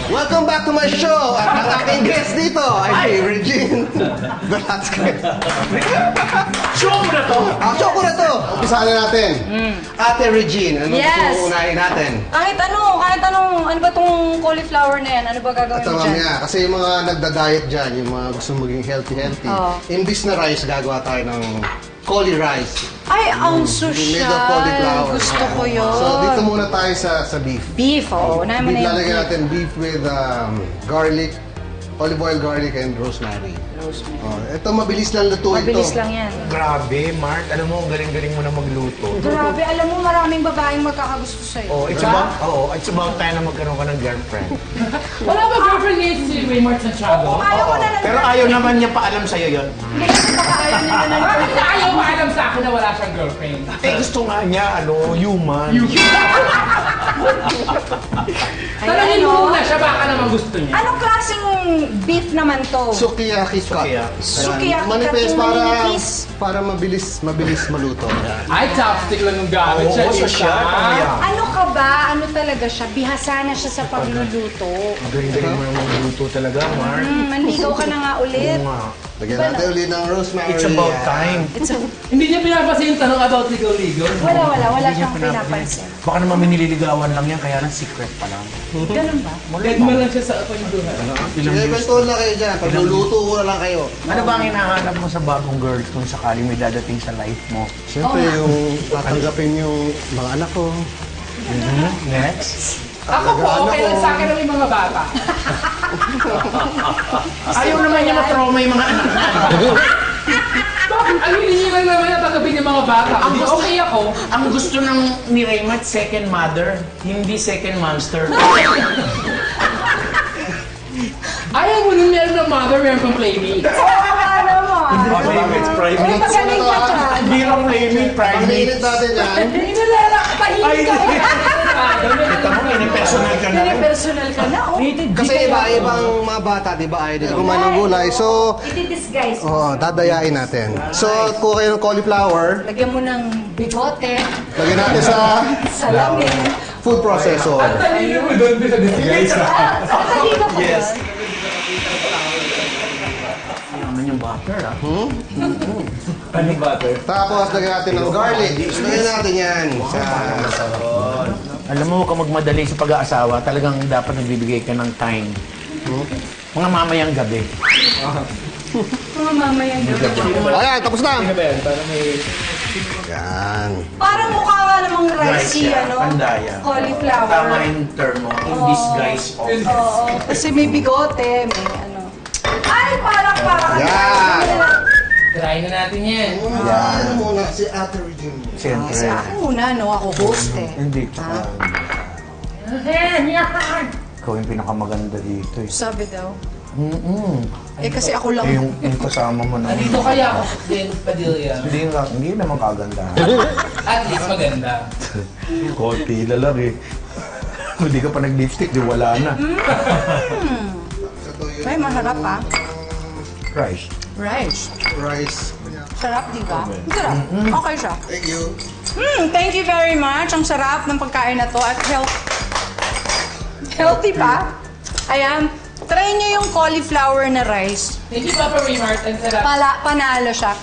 Welcome back to my show! At ang aking guest dito ay si Regine Velasquez. Show mo na to! Show ko na to! Umpisahan na natin. Ate Regine, ano gusto mo unahin natin? Kahit anong, ano ba tong cauliflower na yan? Ano ba gagawin At mo dyan? mamaya, kasi yung mga nagda-diet dyan, yung mga gusto maging healthy. Imbis na rice, gagawa tayo ng cauli rice. Ay, ang social. Made of cauliflower. Gusto ko yun. So, dito muna tayo sa beef. Beef, oo. Unahin mo na yung Lalagyan beef. natin beef with garlic, olive oil, garlic, and rosemary. Ito, mabilis lang lutuin ito. Mabilis lang yan. Grabe, Mark. Alam mo, galing-galing mo na magluto. Grabe, alam mo maraming babaeng magkakagusto sa'yo. Oh, it's about time na magkaroon ka ng girlfriend. Wala ba girlfriend ngayon si Raymart Santiago? Ayaw ko na lang. Pero ayaw naman niya paalam sa'yo yun. Hindi kasi baka ayaw niya na Bakit na ayaw maalam sa akin na wala siyang girlfriend? Eh, gusto nga niya, human. Tanungin mo muna siya, baka naman gusto niya. Anong klaseng beef naman to? Sukiyaki cut. Sukiyaki Manipis cut yung para manipis. para mabilis maluto. Yan. Ay, chopstick lang yung gamit siya. Oo, Isa. Ano ka ba? Ano talaga siya? Bihasa na siya sa pagluluto. Galing-galing mo na magluto talaga, Mark. Manligaw ka na nga ulit. Oo nga. Lagyan natin ulit ng rosemary. It's about time. Hindi niya pinapansin yung tanong about ligaw-ligaw. Wala siyang pinapansin. Baka naman may nililigawan lang yan, kaya lang secret pa lang. Ganun ba? Dead mo lang siya sa kwentuhan. Sige, kwentuhan na kayo dyan. Pagluluto ko na lang kayo. Ano ba ang hinahanap mo sa bagong girl kung sakaling may dadating sa life mo? Siyempre, yung tatanggapin yung mga anak ko. Next? Ako po, okay lang sa akin ang mga bata. Ayaw naman niya matrauma yung mga anak niya. Bakit? Ang hindi lang naman natanggapin yung mga bata. Hindi okay ako. Ang gusto ng ni Raymart, second mother, hindi second monster. Ayaw mo nung meron ng mother, meron pang playmate. Ano mo? Playmates, Ay, magaling ka dyan. Hindi lang playmate, Ang private. mainit natin yan. Hindi na tahimik ka. Kita mo, personal ka na. Personal ka na, oh. Kasi iba-ibang mga bata, di ba, ayaw din kumain ng gulay. So, Iti-disguise mo. dadayain natin. So, kuha kayo ng cauliflower. Lagyan mo ng bigote, Lagyan natin sa salamin. food processor. Talino mo doon sa disguise. Talino ko yes. Naman yung butter, ah. Ano butter? Tapos, lagyan natin ng garlic. Lagyan natin yan sa... Alam mo, huwag ka magmadali sa pag-aasawa. Talagang dapat nagbibigay ka ng time. Mga mamayang gabi. Mga mamayang gabi. Ayan, tapos na. Parang may... Yan. Parang mukha nga namang rice, ano? Pandaya. Cauliflower. Tama yung term mo. In disguise of. Oo. Kasi may bigote, may ano. Ay, parang. Yan. Try na natin yan. Ano muna, si Ate Regine. Siyempre. Sa akin muna, no? Ako host eh. Hindi. Ikaw yung pinakamaganda dito eh. Sabi daw. Eh kasi ako lang. yung kasama mo na. Nandito kaya ako din, Padilla. Hindi naman kaganda. At least maganda. Konti na lang eh. Kung di ka pa nag-lipstick, di wala na. Ay, masarap ah. Rice. Rice. Sarap, di ba? Sarap. Okay siya. Thank you. Thank you very much. Ang sarap ng pagkain na to at healthy pa. Ayan. Try nyo yung cauliflower na rice. Thank you, Papa Raymart. Ang sarap. Panalo siya.